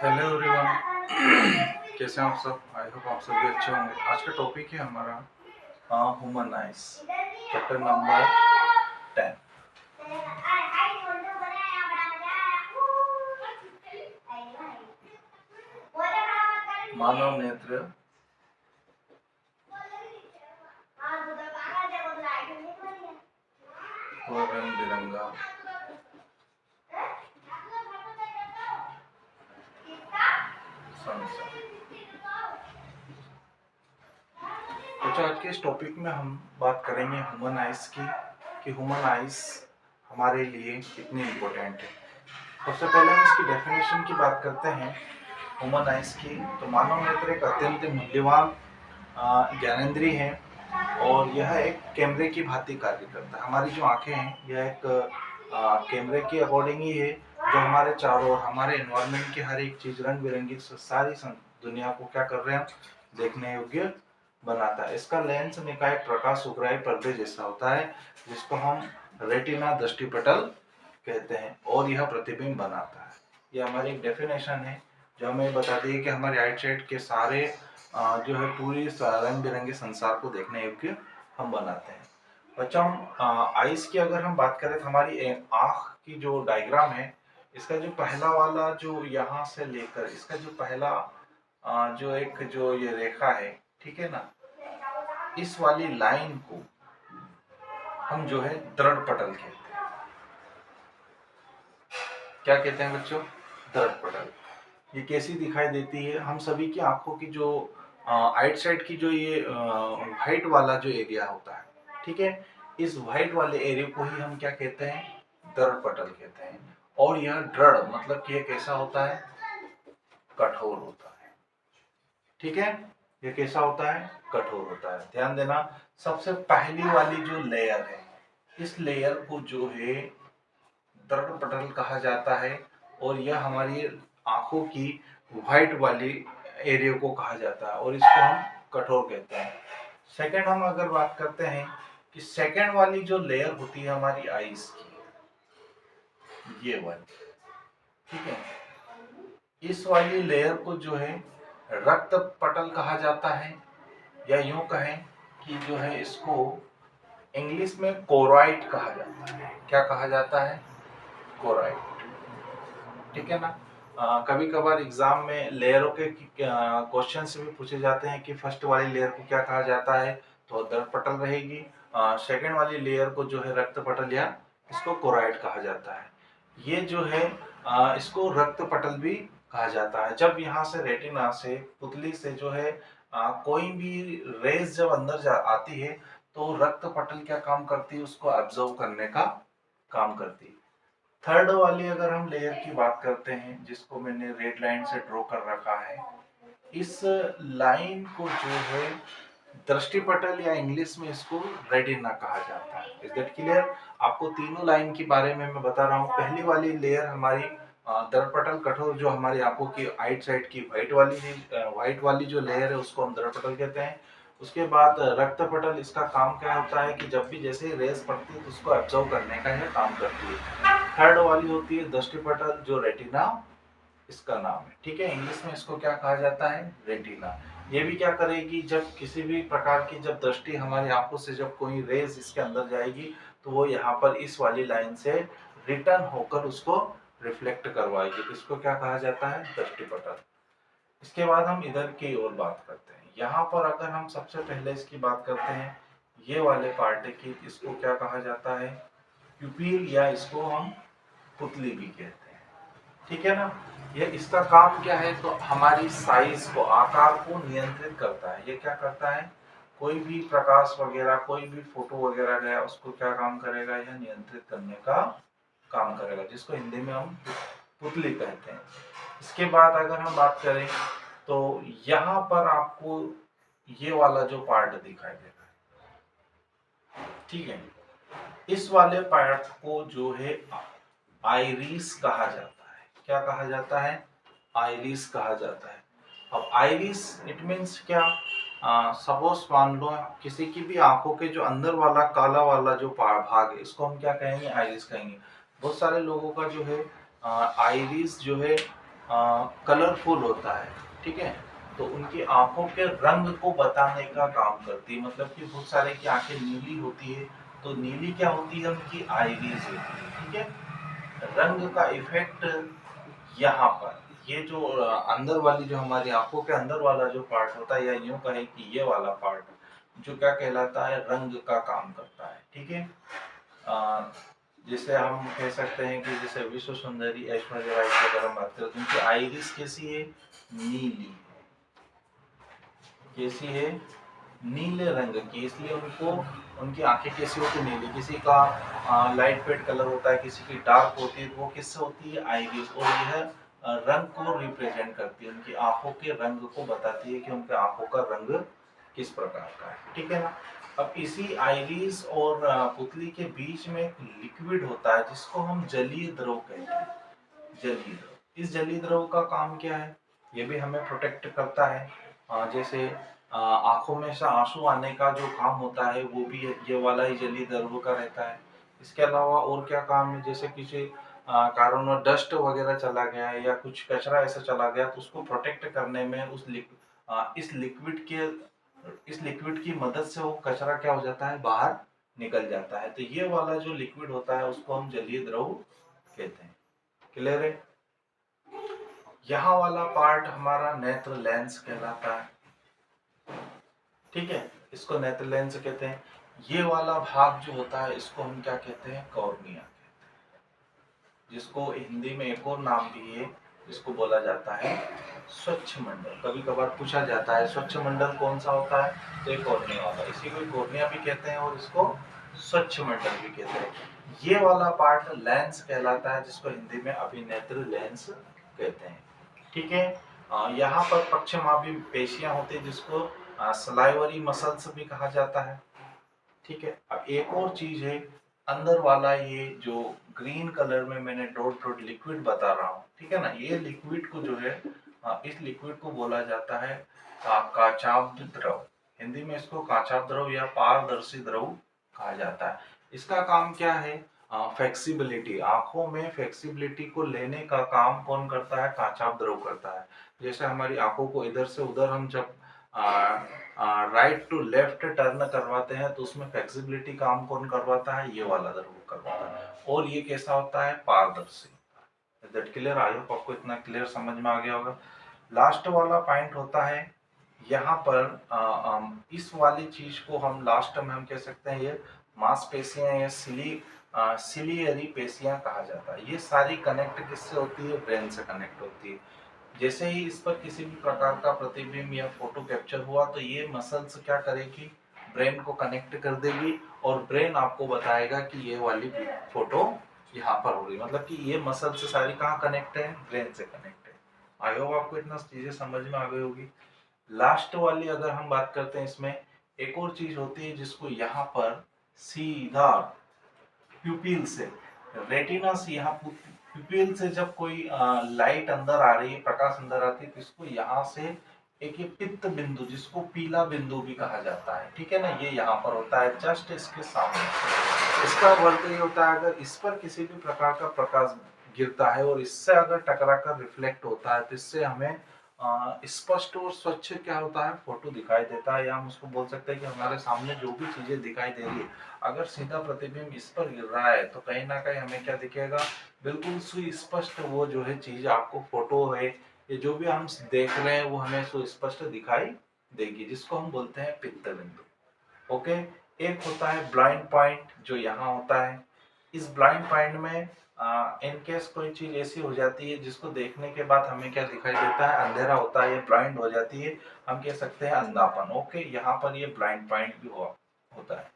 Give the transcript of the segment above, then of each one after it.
Hello everyone. कैसे हैं आप सब? आई होप आप सब भी अच्छे होंगे। आज का टॉपिक है हमारा ह्यूमन आइज, चैप्टर नंबर 10। मानव नेत्र और रंग बिरंगा संसार। तो आज के इस टॉपिक में हम बात करेंगे ह्यूमन आइज की, कि ह्यूमन आइज हमारे लिए कितनी इम्पोर्टेंट है। सबसे पहले हम इसकी डेफिनेशन की बात करते हैं ह्यूमन आइज की। तो मानव नेत्र एक अत्यंत मूल्यवान ज्ञानेंद्रिय है और यह एक कैमरे की भांति कार्य करता है। हमारी जो आंखें हैं यह एक कैमरे के अकॉर्डिंग ही है, जो हमारे चारों ओर हमारे एनवायरनमेंट की हर एक चीज रंग बिरंगी सारी दुनिया को क्या कर रहे हैं, देखने योग्य बनाता है। इसका लेंस निकाय प्रकाश उग्राही पर्दे जैसा होता है, जिसको हम रेटिना दृष्टिपटल कहते हैं, और यह प्रतिबिंब बनाता है। यह हमारी एक डेफिनेशन है जो हमें बताती है कि हमारे राइट साइड के सारे जो है पूरी रंग बिरंगे संसार को देखने योग्य हम बनाते हैं। बच्चों, आइस की अगर हम बात करें तो हमारी आँख की जो डायग्राम है, इसका जो पहला वाला जो यहाँ से लेकर इसका जो पहला जो ये रेखा है, ठीक है ना, इस वाली लाइन को हम जो है दृढ़ पटल कहते हैं। क्या कहते हैं बच्चों? दृढ़ पटल। ये कैसी दिखाई देती है? हम सभी की आंखों की जो आइट साइड की जो ये व्हाइट वाला जो एरिया होता है, ठीक है, इस व्हाइट वाले एरिया को ही हम क्या कहते हैं? दृढ़ पटल कहते हैं। और यह दृढ़ मतलब कि ये कैसा होता है? कठोर होता है। ठीक है, ये कैसा होता है? कठोर होता है। ध्यान देना, सबसे पहली वाली जो लेयर है, इस लेयर को जो है दृढ़ पटल कहा जाता है, और यह हमारी आंखों की व्हाइट वाली एरिया को कहा जाता है, और इसको हम कठोर कहते हैं। सेकंड हम अगर बात करते हैं कि सेकंड वाली जो लेयर होती है हमारी आईज की, ये वाली, ठीक है, इस वाली लेयर को जो है रक्त पटल कहा जाता है, या यूं कहें कि जो है इसको इंग्लिश में कोराइट कहा जाता है। क्या कहा जाता है? कोराइट। ठीक है ना। कभी कभार एग्जाम में लेयरों के क्वेश्चन भी पूछे जाते हैं कि फर्स्ट वाली लेयर को क्या कहा जाता है, तो दर्द पटल रहेगी। सेकंड वाली लेयर को जो है रक्त पटल या इसको कोराइड कहा जाता है। ये जो है इसको रक्त पटल भी कहा जाता है। जब यहाँ से रेटिना से पुतली से जो है कोई भी रेज जब अंदर आती है, तो रक्त पटल क्या काम करती है? उसको ऑब्जर्व करने का काम करती है। थर्ड वाली अगर हम लेयर की बात करते हैं, जिसको मैंने रेड लाइन से ड्रॉ कर रखा है, इस लाइन को जो है दृष्टिपटल या इंग्लिश में इसको रेटिना कहा जाता है। Is that clear? आपको तीनों लाइन के बारे में मैं बता रहा हूँ। पहली वाली लेयर हमारी दृढ़पटल कठोर, जो हमारी आंखों की आइट साइड की व्हाइट वाली जो लेयर है, उसको हम दृढ़पटल कहते हैं। उसके बाद रक्त पटल, इसका काम क्या होता है कि जब भी जैसे रेस पड़ती है तो उसको ऑब्जर्व करने का यह काम करती है। थर्ड वाली होती है दृष्टिपटल, जो रेटिना इसका नाम है। ठीक है, इंग्लिश में इसको क्या कहा जाता है? रेटिना। ये भी क्या करेगी, जब किसी भी प्रकार की जब दृष्टि हमारी आंखों से जब कोई रेज इसके अंदर जाएगी, तो वो यहाँ पर इस वाली लाइन से रिटर्न होकर उसको रिफ्लेक्ट करवाएगी। तो इसको क्या कहा जाता है? दृष्टिपटल। इसके बाद हम इधर की ओर बात करते हैं। यहाँ पर अगर हम सबसे पहले इसकी बात करते हैं, ये वाले पार्ट की, इसको क्या कहा जाता है? प्यूपिल, या इसको हम पुतली भी कहते हैं। ठीक है ना। ये इसका काम क्या है? तो हमारी साइज को, आकार को नियंत्रित करता है। ये क्या करता है? कोई भी प्रकाश वगैरह, कोई भी फोटो वगैरह गया, उसको क्या काम करेगा? यह नियंत्रित करने का काम करेगा, जिसको हिंदी में हम पुतली कहते हैं। इसके बाद अगर हम बात करें, तो यहाँ पर आपको ये वाला जो पार्ट दिखाई देगा, ठीक है, इस वाले पार्ट को जो है आइरिस कहा जाता है। क्या कहा जाता है? आइरिस कहा जाता है। अब आइरिस इट मीन्स क्या? सपोज मान लो किसी की भी आंखों के जो अंदर वाला काला वाला जो भाग है, इसको हम क्या कहेंगे? आइरिस कहेंगे। बहुत सारे लोगों का जो है आइरिस जो है कलरफुल होता है, ठीक है। तो उनकी आंखों के रंग को बताने का काम करती है, मतलब कि बहुत सारे की आंखें नीली होती है, तो नीली क्या होती है, उनकी आईरिस होती है, ठीक है। रंग का इफेक्ट यहाँ पर, ये जो अंदर वाली जो हमारी आंखों के अंदर वाला जो पार्ट होता है, या यूं कहें कि ये वाला पार्ट जो क्या कहलाता है, रंग का काम करता है, ठीक है। जिसे हम कह सकते हैं कि जैसे विश्व सुंदरी ऐश्वर्या राय की अगर हम बात करें, उनकी आइरिस कैसी है, नीली है, कैसी है, नीले रंग की, इसलिए उनको उनकी आंखें कैसी होती है, नीली। किसी का लाइट फेड कलर होता है, किसी की डार्क होती है, तो वो किससे होती है, आइरिस, और यह रंग को रिप्रेजेंट करती है, उनकी आंखों के रंग को बताती है कि उनके आंखों का रंग किस प्रकार का है, ठीक है ना। अब इसी आइरिस और पुतली के बीच में एक लिक्विड होता है जिसको हम जलीय द्रव कहते हैं, जलीय द्रव। इस जलीय द्रव का काम क्या है, ये भी हमें प्रोटेक्ट करता है। जैसे आंखों में से आंसू आने का जो काम होता है वो भी ये वाला ही जलीय द्रव का रहता है। इसके अलावा और क्या काम है, जैसे किसी कारण में डस्ट वगैरह चला गया है या कुछ कचरा ऐसा चला गया, तो उसको प्रोटेक्ट करने में इस लिक्विड की मदद से वो कचरा क्या हो जाता है, बाहर निकल जाता है। तो ये वाला जो लिक्विड होता है उसको हम जलीय द्रव कहते हैं। क्लियर है। यहाँ वाला पार्ट हमारा नेत्र लेंस कहलाता है, ठीक है, इसको नेत्र लेंस कहते हैं। ये वाला भाग जो होता है इसको हम क्या कहते हैं, कॉर्निया, जिसको हिंदी में एक और नाम भी है, जिसको बोला जाता है स्वच्छ मंडल। कभी कभार पूछा जाता है स्वच्छ मंडल कौन सा होता है, तो एक कॉर्निया होता है, इसी को कॉर्निया भी कहते हैं और इसको स्वच्छ मंडल भी कहते हैं। ये वाला पार्ट लेंस कहलाता है, जिसको हिंदी में अभिनेत्र लेंस कहते हैं, ठीक है। यहाँ पर पक्षमापी पेशियां होती है, जिसको सलाइवरी मसल्स भी कहा जाता है, ठीक है। अब एक और चीज है, अंदर वाला ये जो ग्रीन कलर में मैंने डॉट डॉट लिक्विड बता रहा हूँ, ठीक है ना, ये लिक्विड को जो है इस लिक्विड को बोला जाता है काचाब्द द्रव। हिंदी में इसको काचाब्द द्रव या पारदर्शी द्रव कहा जाता है। इसका काम क्या है, फ्लेक्सिबिलिटी, आंखों में फ्लेक्सिबिलिटी को लेने का काम कौन करता है, काचाब्द द्रव करता है। जैसे हमारी आंखों को इधर से उधर हम जब राइट टू लेफ्ट टर्न करवाते हैं, तो उसमें फ्लेक्सिबिलिटी काम कौन करवाता है, ये वाला द्रव करवाता है। और ये कैसा होता है, पारदर्शी। दैट क्लियर, आई होप आपको इतना क्लियर समझ में आ गया होगा। लास्ट वाला पॉइंट होता है यहाँ पर इस वाली चीज को हम लास्ट में हम कह सकते हैं, ये मांसपेशियां या सिलियरी पेशियां कहा जाता है। ये सारी कनेक्ट किससे होती है, ब्रेन से कनेक्ट होती है। जैसे ही इस पर किसी भी प्रकार का प्रतिबिंब या फोटो कैप्चर हुआ, तो ये मसल्स क्या करेगी, ब्रेन को कनेक्ट कर देगी, और ब्रेन आपको बताएगा कि ये वाली फोटो यहाँ पर हो रही है। मतलब कि ये मसल से सारी कहाँ कनेक्ट है, ब्रेन से कनेक्ट है। आई होप आपको इतना चीजें समझ में आ गई होगी। लास्ट वाली अगर हम बात करते हैं, इसमें एक और चीज होती है जिसको यहाँ पर सीधा प्यूपिल से, रेटिना से, यहाँ प्यूपिल से जब कोई लाइट अंदर आ रही है, प्रकाश अंदर आती है, तो इसको यहाँ से एक ये पित्त बिंदु, जिसको पीला बिंदु भी कहा जाता है, ठीक है ना, ये यहाँ पर होता है जस्ट इसके सामने। इसका वर्क ये होता है, अगर इस पर किसी भी प्रकार का प्रकाश गिरता है और इससे अगर टकरा कर रिफ्लेक्ट होता है, तो इससे हमें स्पष्ट और स्वच्छ क्या होता है, फोटो दिखाई देता है। या हम उसको बोल सकते हैं कि हमारे सामने जो भी चीजें दिखाई दे रही है, अगर सीधा प्रतिबिंब इस पर गिर रहा है, तो कहीं ना कहीं हमें क्या दिखेगा, बिल्कुल सुस्पष्ट वो जो है चीज, आपको फोटो है ये जो भी हम देख रहे हैं वो हमें सुस्पष्ट दिखाई देगी, जिसको हम बोलते हैं पित्त बिंदु। ओके। एक होता है ब्लाइंड पॉइंट, जो यहाँ होता है। इस ब्लाइंड पॉइंट में इन केस कोई चीज ऐसी हो जाती है जिसको देखने के बाद हमें क्या दिखाई देता है, अंधेरा होता है, ये ब्लाइंड हो जाती है, हम कह सकते हैं अंधापन। ओके, यहाँ पर ये ब्लाइंड पॉइंट भी होता है।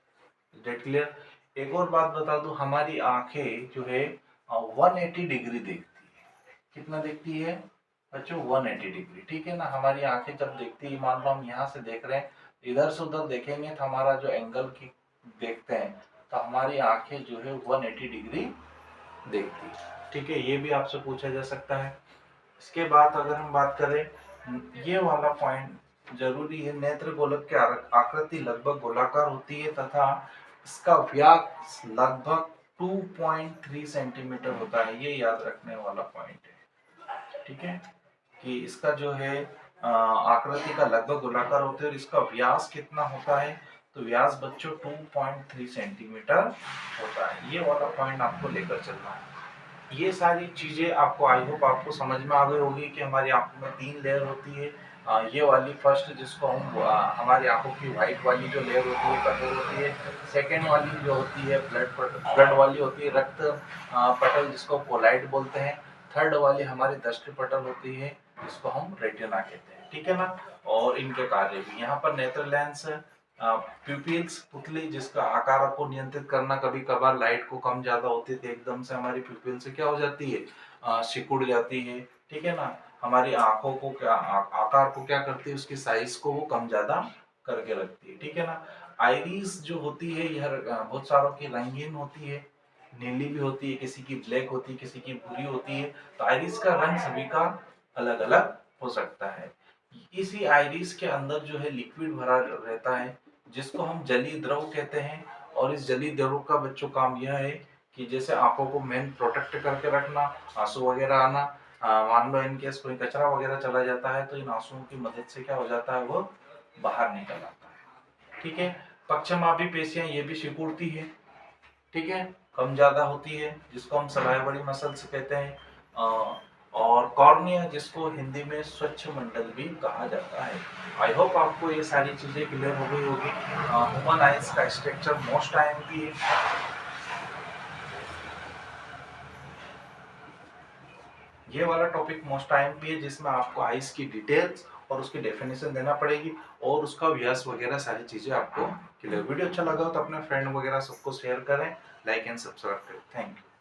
Date clear. एक और बात बता दूं, हमारी आंखें जो है 180 डिग्री देखती है। कितना देखती है बच्चों, 180 डिग्री, ठीक है ना। हमारी आंखें जब देखती है, मान लो हम यहाँ से देख रहे हैं, इधर से उधर देखेंगे तो हमारा जो एंगल की देखते हैं, तो हमारी आंखें जो है 180 डिग्री देखती है, ठीक है। ये भी आपसे पूछा जा सकता है। इसके बाद अगर हम बात करें, ये वाला पॉइंट जरूरी है, नेत्र गोलक की आकृति लगभग गोलाकार होती है तथा इसका व्यास लगभग 2.3 सेंटीमीटर होता है। ये याद रखने वाला पॉइंट है। ठीक है, कि इसका जो है आकृति का लगभग गोलाकार होता है और इसका व्यास कितना होता है, तो व्यास बच्चों 2.3 सेंटीमीटर होता है। ये वाला पॉइंट आपको लेकर चलना है। ये सारी चीजें आपको आई होप आपको समझ में आ गई होगी कि हमारी आंखों में 3 लेयर होती है। ये वाली फर्स्ट जिसको हम हमारी आंखों की व्हाइट वाली जो लेयर होती है पटल होती है। सेकेंड वाली जो होती है ब्लड वाली होती है, रक्त पटल जिसको कोलाइट बोलते हैं। थर्ड वाली हमारी दृष्टि पटल होती है जिसको हम रेटिना कहते हैं, ठीक है ना। और इनके कार्य भी यहाँ पर नेत्र लेंस, प्यूपिल्स पुतली जिसका आकार को नियंत्रित करना, कभी कभार लाइट को कम ज्यादा होती थी एकदम से हमारी प्यूपिल से क्या हो जाती है, सिकुड़ जाती है, ठीक है ना। हमारी आंखों को क्या आकार को क्या करती है, उसकी साइज को वो कम ज्यादा करके रखती है, ठीक है ना। आइरिस जो होती है यह बहुत सारों की रंगीन होती है, नीली भी होती है, किसी की ब्लैक होती है, किसी की भूरी होती है। तो आइरिस का रंग सभी का अलग अलग हो सकता है। इसी आइरिस के अंदर जो है लिक्विड भरा रहता है जिसको हम जलीय द्रव कहते हैं। और इस जलीय द्रव का बच्चों काम यह है कि जैसे आंखों को मेन प्रोटेक्ट करके रखना, आंसू वगैरह आना, मान लो इन केस कोई कचरा वगैरह चला जाता है तो इन आंसुओं की मदद से क्या हो जाता है, वो बाहर निकल आता है, ठीक है। पक्षमापी पेशियां ये भी सिकुड़ती है, ठीक है, कम ज्यादा होती है जिसको हम सलाइवरी मसल्स कहते हैं। और कॉर्निया जिसको हिंदी में स्वच्छ मंडल भी कहा जाता है। आई होप आपको ये सारी चीजें क्लियर हो गई होगी। ह्यूमन आइज का स्ट्रक्चर मोस्ट आईएमपी है। ये वाला टॉपिक मोस्ट आईएमपी है जिसमें आपको आइज की डिटेल्स और उसकी डेफिनेशन देना पड़ेगी और उसका व्यास वगैरह सारी चीजें आपको क्लियर। वीडियो अच्छा लगा हो तो अपने फ्रेंड वगैरह सबको शेयर करें, लाइक एंड सब्सक्राइब करें। Thank you.